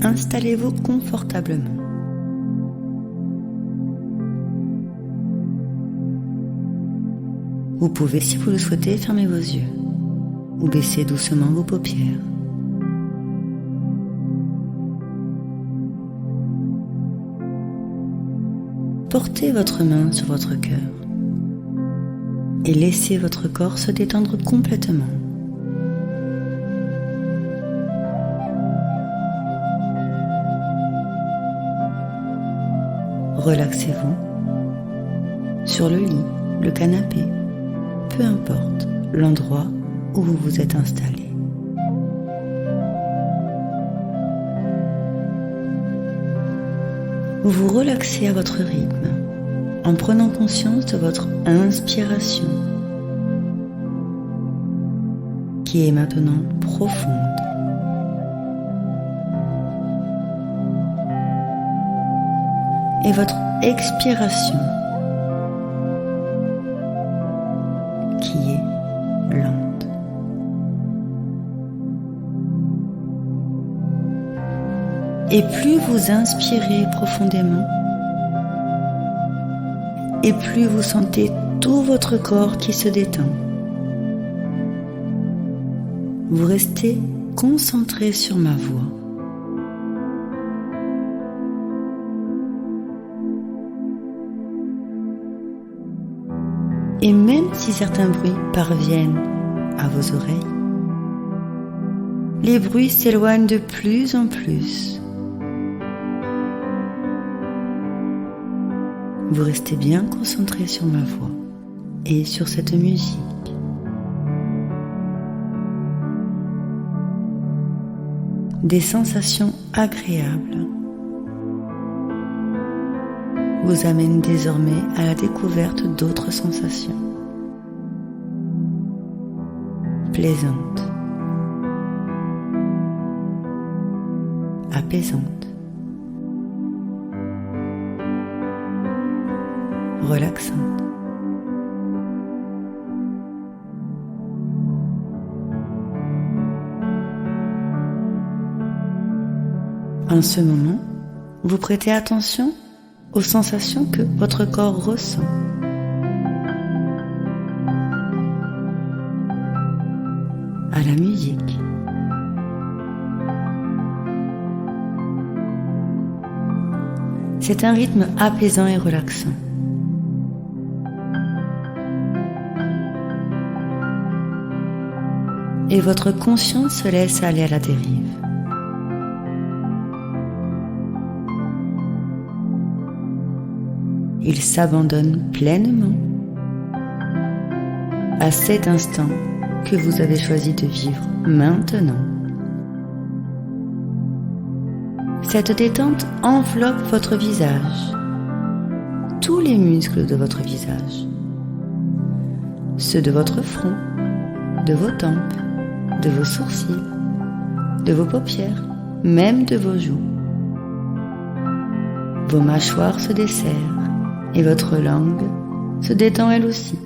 installez-vous confortablement. Vous pouvez, si vous le souhaitez, fermer vos yeux ou baisser doucement vos paupières. Portez votre main sur votre cœur et laissez votre corps se détendre complètement. Relaxez-vous sur le lit, le canapé, peu importe l'endroit où vous vous êtes installé. Vous vous relaxez à votre rythme en prenant conscience de votre inspiration qui est maintenant profonde. Et votre expiration qui est lente. Et plus vous inspirez profondément, et plus vous sentez tout votre corps qui se détend. Vous restez concentré sur ma voix. Et même si certains bruits parviennent à vos oreilles, les bruits s'éloignent de plus en plus. Vous restez bien concentré sur ma voix et sur cette musique. Des sensations agréables vous amènent désormais à la découverte d'autres sensations plaisantes, apaisantes, relaxantes. En ce moment, vous prêtez attention aux sensations que votre corps ressent. À la musique. C'est un rythme apaisant et relaxant. Et votre conscience se laisse aller à la dérive. Il s'abandonne pleinement à cet instant que vous avez choisi de vivre maintenant. Cette détente enveloppe votre visage, tous les muscles de votre visage, ceux de votre front, de vos tempes, de vos sourcils, de vos paupières, même de vos joues. Vos mâchoires se desserrent et votre langue se détend elle aussi.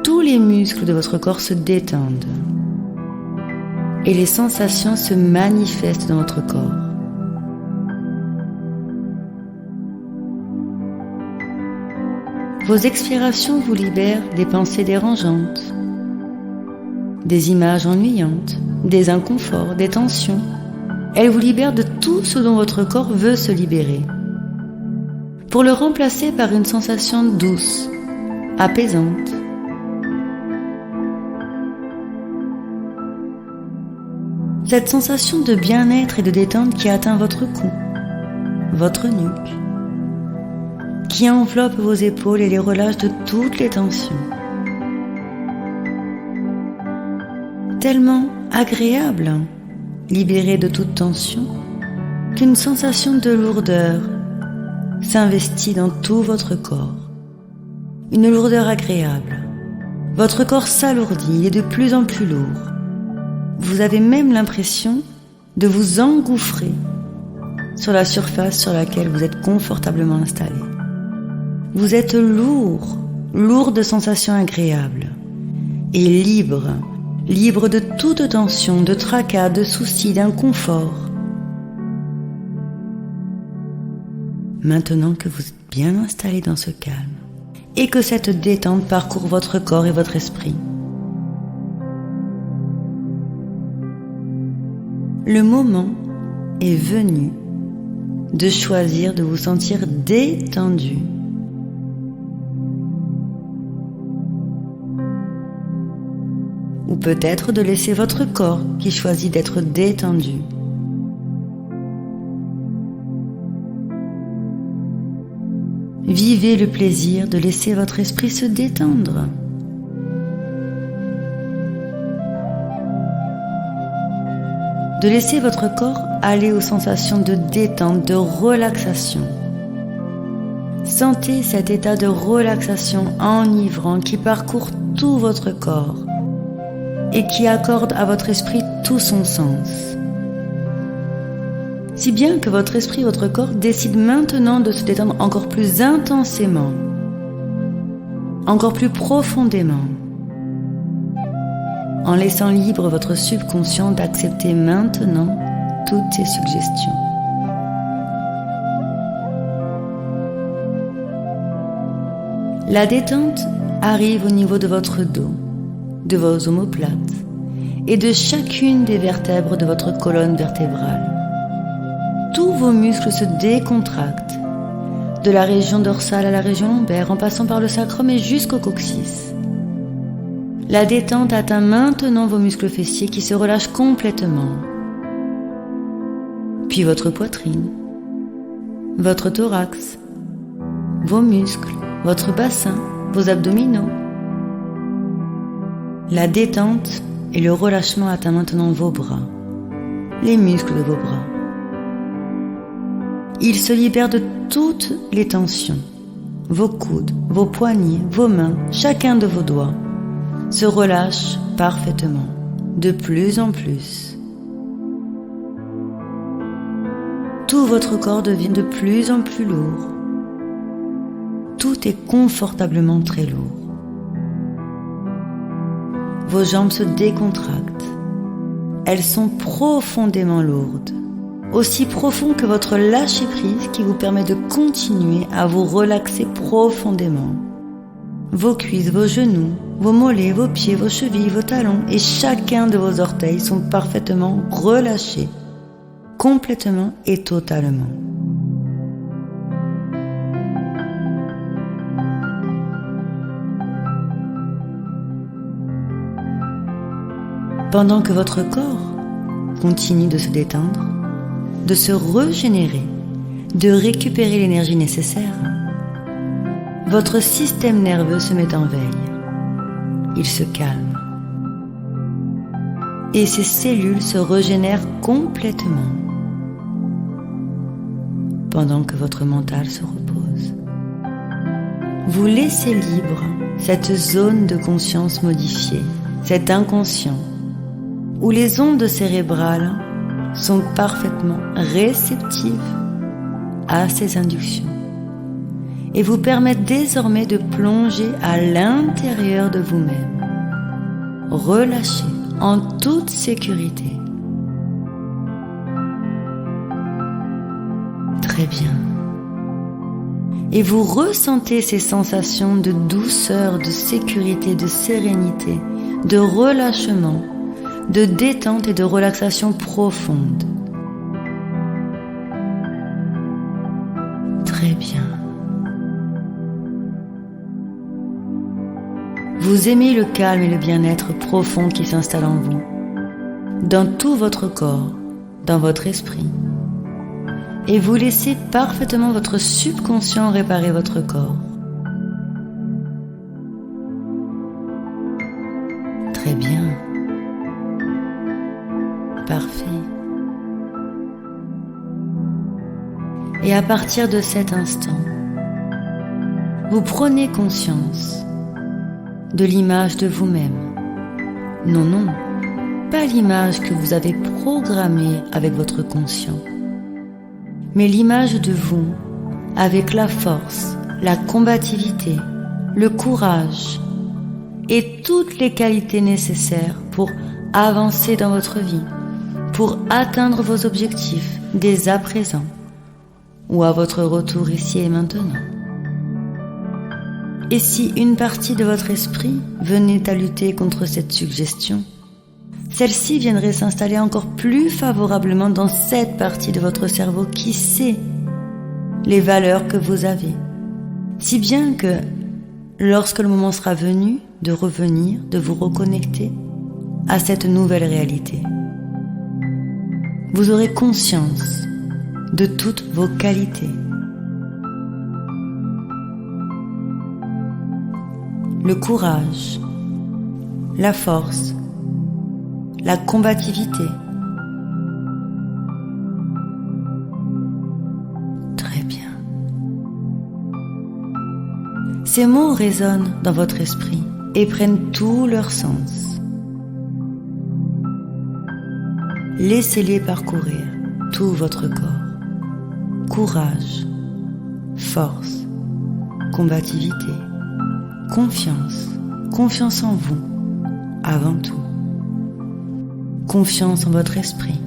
Tous les muscles de votre corps se détendent et les sensations se manifestent dans votre corps. Vos expirations vous libèrent des pensées dérangeantes, des images ennuyantes, des inconforts, des tensions. Elles vous libèrent de tout ce dont votre corps veut se libérer, pour le remplacer par une sensation douce, apaisante. Cette sensation de bien-être et de détente qui atteint votre cou, votre nuque, qui enveloppe vos épaules et les relâche de toutes les tensions. Tellement agréable, libéré de toute tension, qu'une sensation de lourdeur s'investit dans tout votre corps. Une lourdeur agréable. Votre corps s'alourdit, il est de plus en plus lourd. Vous avez même l'impression de vous engouffrer sur la surface sur laquelle vous êtes confortablement installé. Vous êtes lourd de sensations agréables et libre, libre de toute tension, de tracas, de soucis, d'inconfort. Maintenant que vous êtes bien installé dans ce calme et que cette détente parcourt votre corps et votre esprit, le moment est venu de choisir de vous sentir détendu. Ou peut-être de laisser votre corps qui choisit d'être détendu. Vivez le plaisir de laisser votre esprit se détendre. De laisser votre corps aller aux sensations de détente, de relaxation. Sentez cet état de relaxation enivrant qui parcourt tout votre corps et qui accorde à votre esprit tout son sens. Si bien que votre esprit et votre corps décident maintenant de se détendre encore plus intensément, encore plus profondément, en laissant libre votre subconscient d'accepter maintenant toutes ces suggestions. La détente arrive au niveau de votre dos, de vos omoplates et de chacune des vertèbres de votre colonne vertébrale. Tous vos muscles se décontractent, de la région dorsale à la région lombaire, en passant par le sacrum et jusqu'au coccyx. La détente atteint maintenant vos muscles fessiers qui se relâchent complètement, puis votre poitrine, votre thorax, vos muscles, votre bassin, vos abdominaux. La détente et le relâchement atteint maintenant vos bras, les muscles de vos bras. Ils se libèrent de toutes les tensions. Vos coudes, vos poignets, vos mains, chacun de vos doigts se relâchent parfaitement, de plus en plus. Tout votre corps devient de plus en plus lourd. Tout est confortablement très lourd. Vos jambes se décontractent. Elles sont profondément lourdes, aussi profond que votre lâcher-prise qui vous permet de continuer à vous relaxer profondément. Vos cuisses, vos genoux, vos mollets, vos pieds, vos chevilles, vos talons et chacun de vos orteils sont parfaitement relâchés, complètement et totalement. Pendant que votre corps continue de se détendre, de se régénérer, de récupérer l'énergie nécessaire, votre système nerveux se met en veille. Il se calme. Et ses cellules se régénèrent complètement. Pendant que votre mental se repose. Vous laissez libre cette zone de conscience modifiée, cet inconscient, où les ondes cérébrales sont parfaitement réceptives à ces inductions et vous permettent désormais de plonger à l'intérieur de vous-même, relâché en toute sécurité. Très bien. Et vous ressentez ces sensations de douceur, de sécurité, de sérénité, de relâchement, de détente et de relaxation profonde. Très bien. Vous aimez le calme et le bien-être profond qui s'installe en vous, dans tout votre corps, dans votre esprit, et vous laissez parfaitement votre subconscient réparer votre corps. Très bien. Parfait. Et à partir de cet instant, vous prenez conscience de l'image de vous-même. Non, non, pas l'image que vous avez programmée avec votre conscient, mais l'image de vous avec la force, la combativité, le courage et toutes les qualités nécessaires pour avancer dans votre vie, pour atteindre vos objectifs dès à présent ou à votre retour ici et maintenant. Et si une partie de votre esprit venait à lutter contre cette suggestion, celle-ci viendrait s'installer encore plus favorablement dans cette partie de votre cerveau qui sait les valeurs que vous avez, si bien que lorsque le moment sera venu de revenir, de vous reconnecter à cette nouvelle réalité, vous aurez conscience de toutes vos qualités. Le courage, la force, la combativité. Très bien. Ces mots résonnent dans votre esprit et prennent tout leur sens. Laissez-les parcourir tout votre corps. Courage, force, combativité, confiance, confiance en vous, avant tout. Confiance en votre esprit.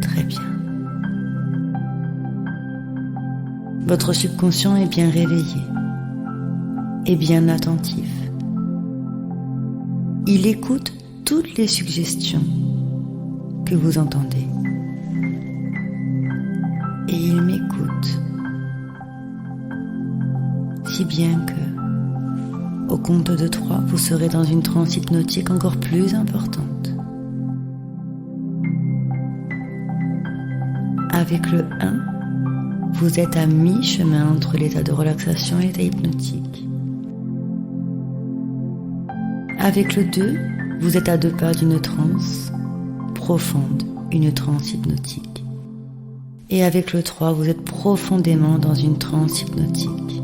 Très bien. Votre subconscient est bien réveillé et bien attentif. Il écoute toutes les suggestions que vous entendez. Et il m'écoute. Si bien que, au compte de 3, vous serez dans une transe hypnotique encore plus importante. Avec le 1, vous êtes à mi-chemin entre l'état de relaxation et l'état hypnotique. Avec le 2, vous êtes à 2 pas d'une transe profonde, une transe hypnotique. Et avec le 3, vous êtes profondément dans une transe hypnotique.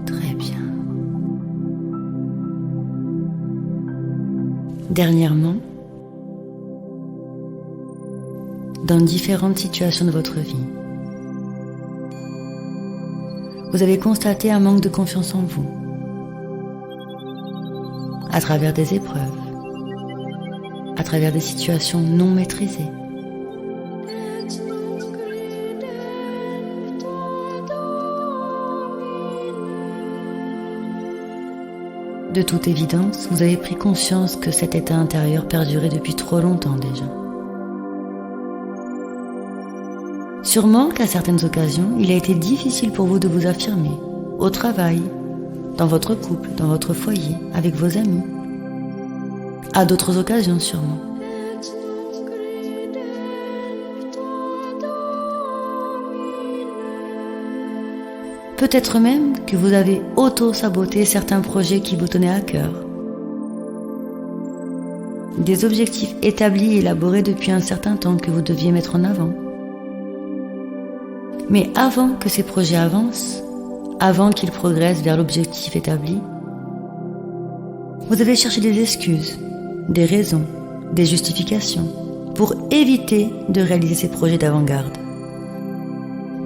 Très bien. Dernièrement, dans différentes situations de votre vie, vous avez constaté un manque de confiance en vous, à travers des épreuves, à travers des situations non maîtrisées. De toute évidence, vous avez pris conscience que cet état intérieur perdurait depuis trop longtemps déjà. Sûrement qu'à certaines occasions, il a été difficile pour vous de vous affirmer, au travail, dans votre couple, dans votre foyer, avec vos amis. À d'autres occasions sûrement. Peut-être même que vous avez auto-saboté certains projets qui vous tenaient à cœur. Des objectifs établis et élaborés depuis un certain temps que vous deviez mettre en avant. Mais avant que ces projets avancent, avant qu'ils progressent vers l'objectif établi, vous avez cherché des excuses, des raisons, des justifications pour éviter de réaliser ces projets d'avant-garde.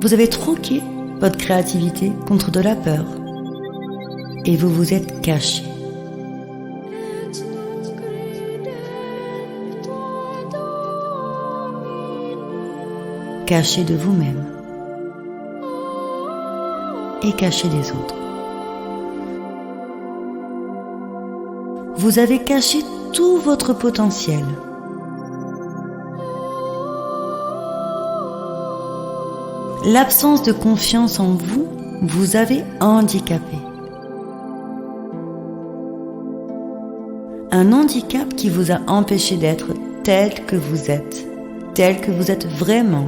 Vous avez troqué votre créativité contre de la peur et vous vous êtes caché. Caché de vous-même et caché des autres. Vous avez caché tout votre potentiel. L'absence de confiance en vous vous avez handicapé. Un handicap qui vous a empêché d'être tel que vous êtes vraiment.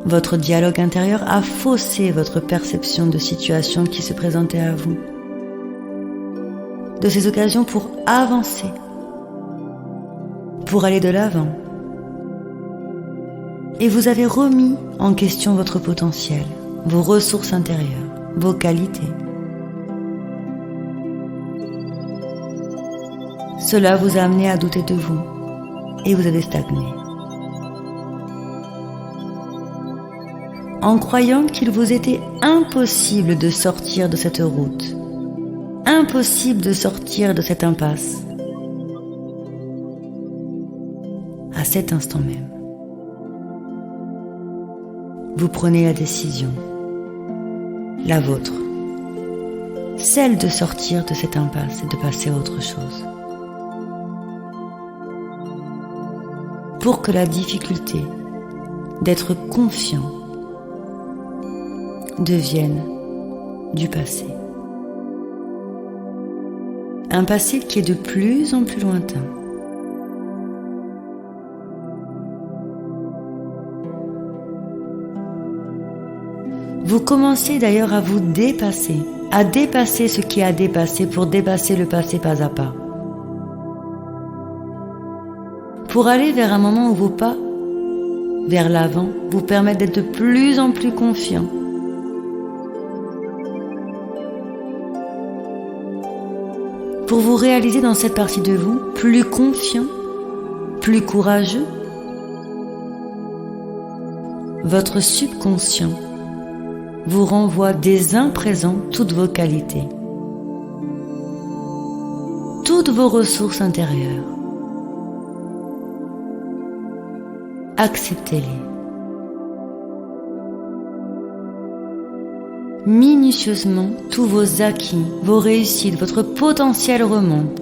Votre dialogue intérieur a faussé votre perception de situations qui se présentaient à vous, de ces occasions pour avancer, pour aller de l'avant. Et vous avez remis en question votre potentiel, vos ressources intérieures, vos qualités. Cela vous a amené à douter de vous et vous avez stagné. En croyant qu'il vous était impossible de sortir de cette route, impossible de sortir de cette impasse. À cet instant même, vous prenez la décision, la vôtre, celle de sortir de cette impasse et de passer à autre chose. Pour que la difficulté d'être confiant devienne du passé. Un passé qui est de plus en plus lointain. Vous commencez d'ailleurs à vous dépasser, à dépasser ce qui a dépassé pour dépasser le passé pas à pas. Pour aller vers un moment où vos pas, vers l'avant, vous permettent d'être de plus en plus confiant. Pour vous réaliser dans cette partie de vous, plus confiant, plus courageux. Votre subconscient vous renvoie dès un présent toutes vos qualités, toutes vos ressources intérieures. Acceptez-les. Minutieusement, tous vos acquis, vos réussites, votre potentiel remonte.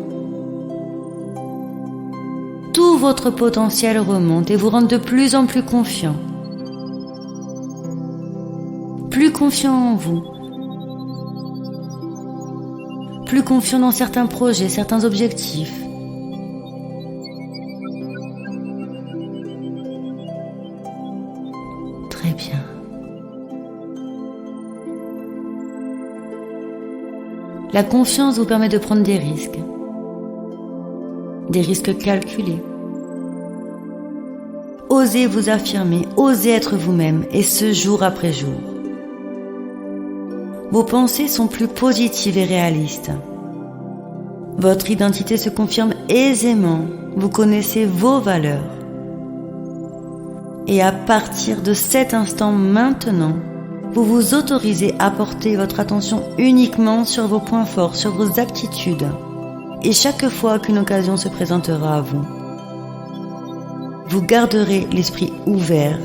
Tout votre potentiel remonte et vous rend de plus en plus confiant. Plus confiant en vous. Plus confiant dans certains projets, certains objectifs. Très bien. La confiance vous permet de prendre des risques calculés. Osez vous affirmer, osez être vous-même, et ce jour après jour. Vos pensées sont plus positives et réalistes. Votre identité se confirme aisément, vous connaissez vos valeurs. Et à partir de cet instant maintenant, vous vous autorisez à porter votre attention uniquement sur vos points forts, sur vos aptitudes. Et chaque fois qu'une occasion se présentera à vous, vous garderez l'esprit ouvert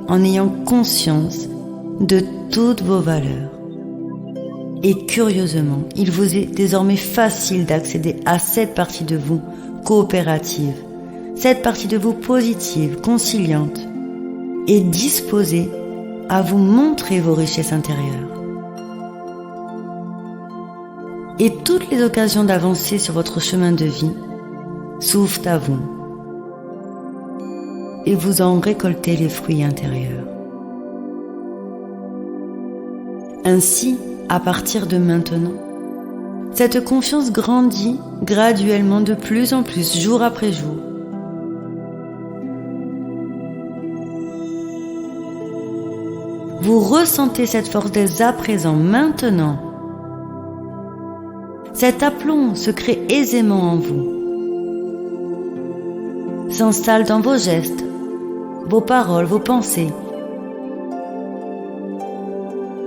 en ayant conscience de toutes vos valeurs. Et curieusement, il vous est désormais facile d'accéder à cette partie de vous coopérative, cette partie de vous positive, conciliante et disposée à vous montrer vos richesses intérieures. Et toutes les occasions d'avancer sur votre chemin de vie s'ouvrent à vous et vous en récoltez les fruits intérieurs. Ainsi, à partir de maintenant, cette confiance grandit graduellement de plus en plus, jour après jour. Vous ressentez cette force dès à présent, maintenant. Cet aplomb se crée aisément en vous, s'installe dans vos gestes, vos paroles, vos pensées.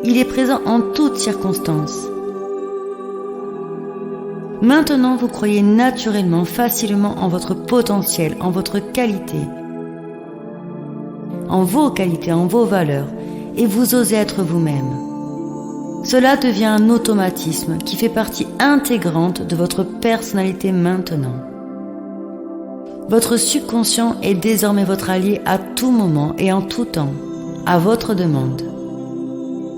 Il est présent en toutes circonstances. Maintenant, vous croyez naturellement, facilement en votre potentiel, en votre qualité, en vos qualités, en vos valeurs, et vous osez être vous-même. Cela devient un automatisme qui fait partie intégrante de votre personnalité maintenant. Votre subconscient est désormais votre allié à tout moment et en tout temps, à votre demande.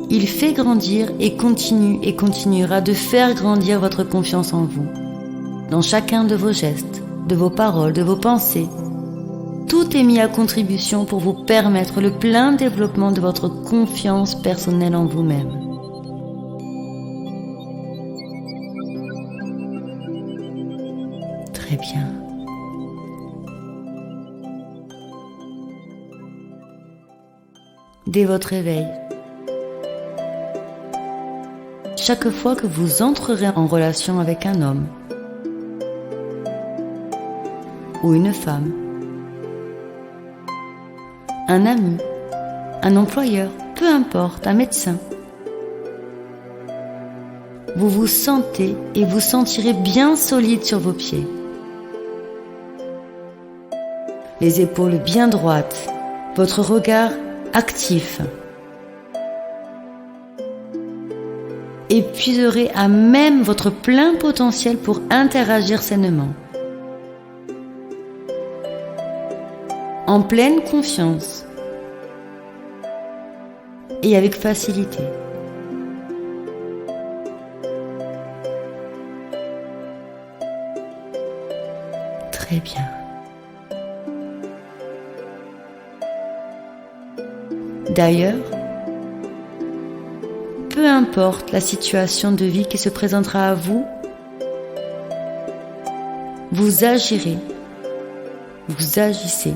Il fait grandir et continue et continuera de faire grandir votre confiance en vous, dans chacun de vos gestes, de vos paroles, de vos pensées. Tout est mis à contribution pour vous permettre le plein développement de votre confiance personnelle en vous-même. Très bien. Dès votre réveil, chaque fois que vous entrerez en relation avec un homme, ou une femme, un ami, un employeur, peu importe, un médecin. Vous vous sentez et vous sentirez bien solide sur vos pieds. Les épaules bien droites, votre regard actif. Et puiserez à même votre plein potentiel pour interagir sainement. En pleine confiance et avec facilité. Très bien. D'ailleurs, peu importe la situation de vie qui se présentera à vous, vous agirez, vous agissez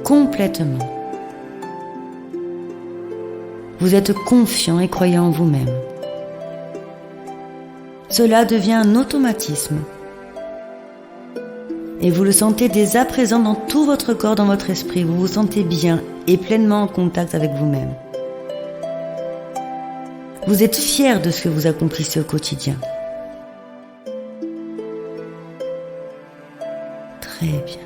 complètement. Vous êtes confiant et croyant en vous-même. Cela devient un automatisme. Et vous le sentez dès à présent dans tout votre corps, dans votre esprit. Vous vous sentez bien et pleinement en contact avec vous-même. Vous êtes fier de ce que vous accomplissez au quotidien. Très bien.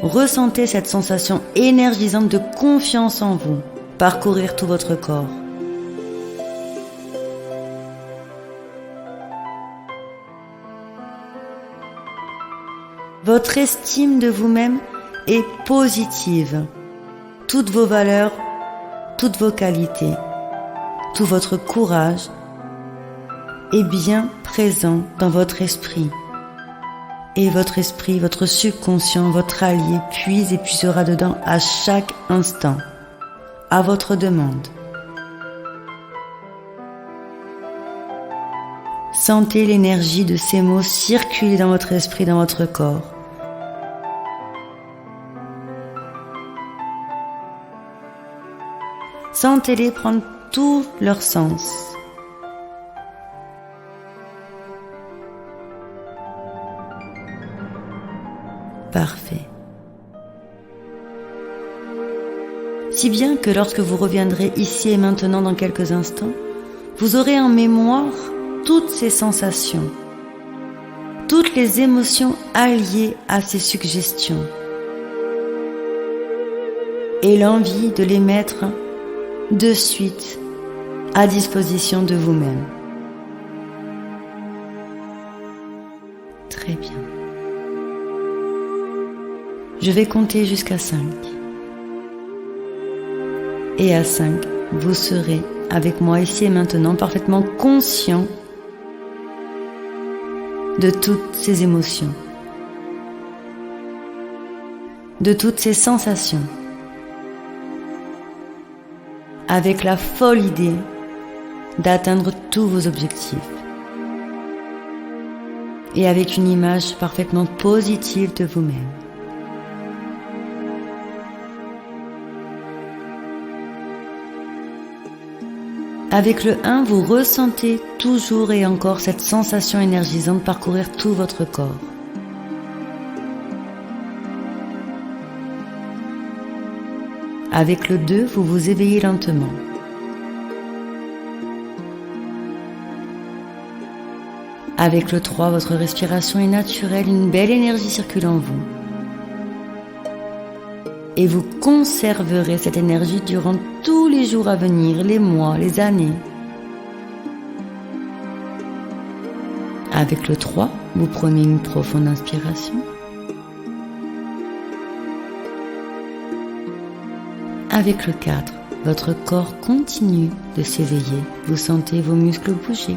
Ressentez cette sensation énergisante de confiance en vous parcourir tout votre corps. Votre estime de vous-même est positive. Toutes vos valeurs, toutes vos qualités, tout votre courage est bien présent dans votre esprit. Et votre esprit, votre subconscient, votre allié puise et puisera dedans à chaque instant, à votre demande. Sentez l'énergie de ces mots circuler dans votre esprit, dans votre corps. Sentez-les prendre tout leur sens. Parfait. Si bien que lorsque vous reviendrez ici et maintenant dans quelques instants, vous aurez en mémoire toutes ces sensations, toutes les émotions alliées à ces suggestions et l'envie de les mettre de suite à disposition de vous-même. Très bien. Je vais compter jusqu'à 5. Et à 5, vous serez avec moi ici et maintenant parfaitement conscient de toutes ces émotions, de toutes ces sensations, avec la folle idée d'atteindre tous vos objectifs et avec une image parfaitement positive de vous-même. Avec le 1, vous ressentez toujours et encore cette sensation énergisante parcourir tout votre corps. Avec le 2, vous vous éveillez lentement. Avec le 3, votre respiration est naturelle, une belle énergie circule en vous. Et vous conserverez cette énergie durant tous les jours à venir, les mois, les années. Avec le 3, vous prenez une profonde inspiration. Avec le 4, votre corps continue de s'éveiller. Vous sentez vos muscles bouger,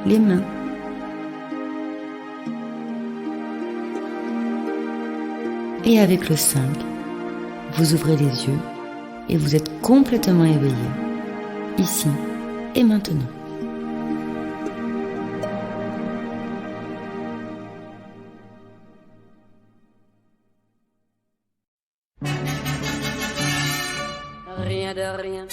les mains. Et avec le 5, vous ouvrez les yeux et vous êtes complètement éveillé, ici et maintenant. Rien rien de rien.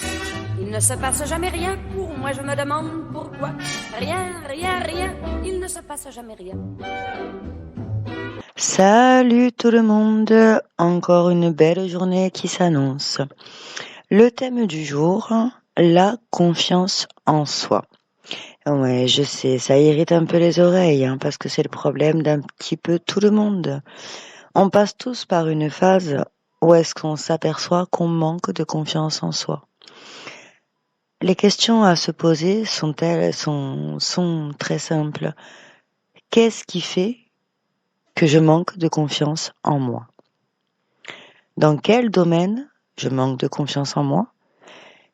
Il ne se passe jamais rien, pour moi je me demande pourquoi. Rien, rien, rien, il ne se passe jamais rien. Salut tout le monde, encore une belle journée qui s'annonce. Le thème du jour, la confiance en soi. Ouais, je sais, ça irrite un peu les oreilles, parce que c'est le problème d'un petit peu tout le monde. On passe tous par une phase où est-ce qu'on s'aperçoit qu'on manque de confiance en soi. Les questions à se poser sont très simples. Qu'est-ce qui fait que je manque de confiance en moi? Dans quel domaine je manque de confiance en moi?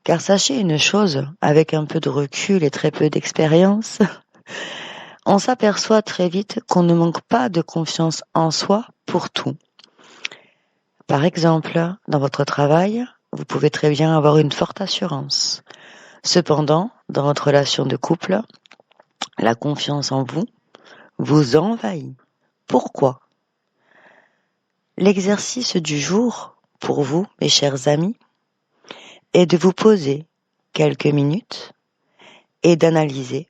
Car sachez une chose, avec un peu de recul et très peu d'expérience, on s'aperçoit très vite qu'on ne manque pas de confiance en soi pour tout. Par exemple, dans votre travail, vous pouvez très bien avoir une forte assurance. Cependant, dans votre relation de couple, la confiance en vous vous envahit. Pourquoi? L'exercice du jour, pour vous, mes chers amis, est de vous poser quelques minutes et d'analyser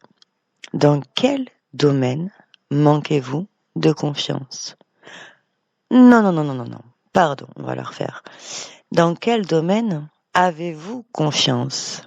dans quel domaine manquez-vous de confiance. Non, pardon, on va la refaire. Dans quel domaine avez-vous confiance?